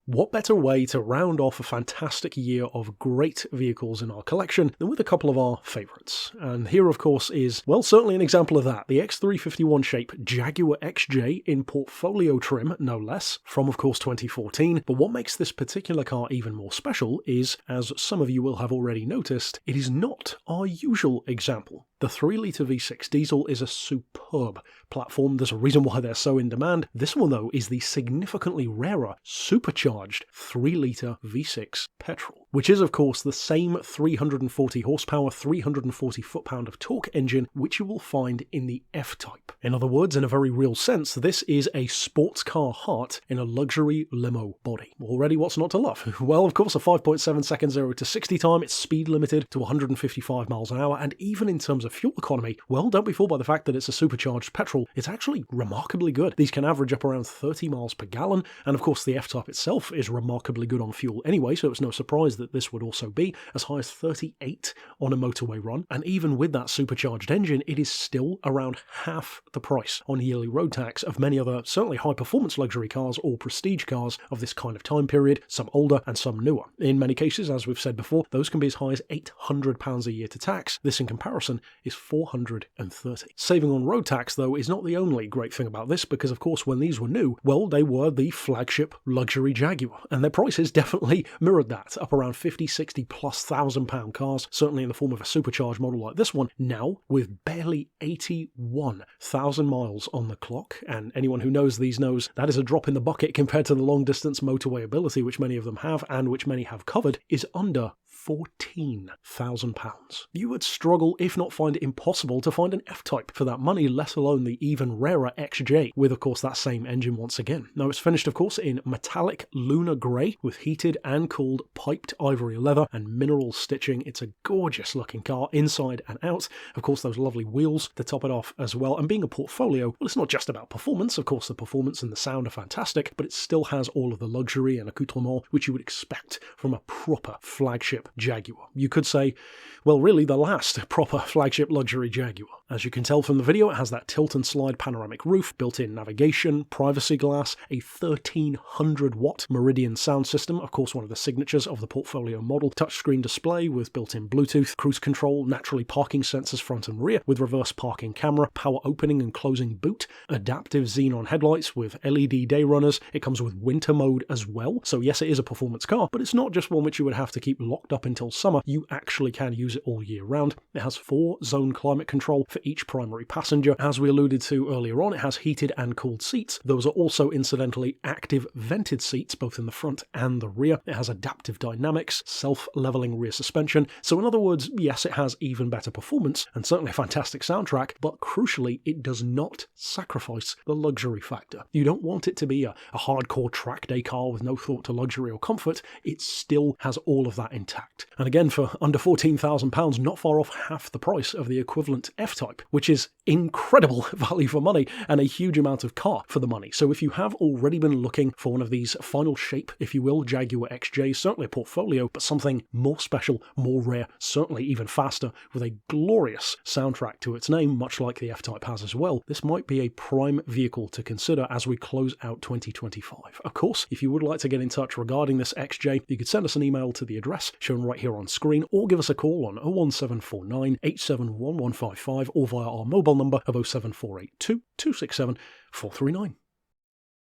What better way to round off a fantastic year of great vehicles in our collection than with a couple of our favourites? And here, of course, is, well, certainly an example of that. The X351 shape Jaguar XJ in portfolio trim, no less, from, of course, 2014. But what makes this particular car even more special is, as some of you will have already noticed, it is not our usual example. The 3-litre V6 diesel is a superb platform. There's a reason why they're so in demand. This one, though, is the significantly rarer Supercharged 3-litre V6 petrol, which is, of course, the same 340 horsepower, 340 foot-pound of torque engine which you will find in the F-Type. In other words, in a very real sense, this is a sports car heart in a luxury limo body. Already, what's not to love? Well, of course, a 5.7 second 0 to 60 time. It's speed limited to 155 miles an hour, and even in terms of fuel economy, well, don't be fooled by the fact that it's a supercharged petrol. It's actually remarkably good. These can average up around 30 miles per gallon, and of course the F-Type itself is remarkably good on fuel anyway, so it's no surprise that this would also be as high as 38 on a motorway run. And even with that supercharged engine, it is still around half the price on yearly road tax of many other certainly high-performance luxury cars or prestige cars of this kind of time period, some older and some newer. In many cases, as we've said before, those can be as high as £800 a year to tax. This in comparison is $430. Saving on road tax, though, is not the only great thing about this, because of course when these were new, well, they were the flagship luxury Jaguar, and their prices definitely mirrored that, up around 50, 60 plus £1,000 cars, certainly in the form of a supercharged model like this one, now with barely 81,000 miles on the clock, and anyone who knows these knows that is a drop in the bucket compared to the long distance motorway ability which many of them have, and which many have covered, is under £14,000. You would struggle, if not find it impossible, to find an F-Type for that money, let alone the even rarer XJ, with of course that same engine once again. Now it's finished of course in metallic lunar grey with heated and cooled piped ivory leather and mineral stitching. It's a gorgeous looking car inside and out. Of course those lovely wheels to top it off as well, and being a portfolio, well, it's not just about performance. Of course the performance and the sound are fantastic, but it still has all of the luxury and accoutrement which you would expect from a proper flagship Jaguar. You could say, well, really the last proper flagship luxury Jaguar. As you can tell from the video, it has that tilt and slide panoramic roof, built-in navigation, privacy glass, a 1300-watt Meridian sound system, of course one of the signatures of the portfolio model, touchscreen display with built-in Bluetooth, cruise control, naturally parking sensors front and rear with reverse parking camera, power opening and closing boot, adaptive xenon headlights with LED day runners. It comes with winter mode as well, so yes, it is a performance car, but it's not just one which you would have to keep locked up until summer. You actually can use it all year round. It has 4-zone climate control for each primary passenger. As we alluded to earlier on, it has heated and cooled seats. Those are also incidentally active vented seats, both in the front and the rear. It has adaptive dynamics, self-leveling rear suspension. So in other words, yes, it has even better performance and certainly a fantastic soundtrack, but crucially, it does not sacrifice the luxury factor. You don't want it to be a hardcore track day car with no thought to luxury or comfort. It still has all of that intact. And again, for under £14,000, not far off half the price of the equivalent F-Type, which is incredible value for money and a huge amount of car for the money. So if you have already been looking for one of these final shape, if you will, Jaguar XJ, certainly a portfolio, but something more special, more rare, certainly even faster, with a glorious soundtrack to its name, much like the F-Type has as well, this might be a prime vehicle to consider as we close out 2025. Of course, if you would like to get in touch regarding this XJ, you could send us an email to the address shown right here on screen, or give us a call on 01749 871155 or via our mobile number of 07482 267 439.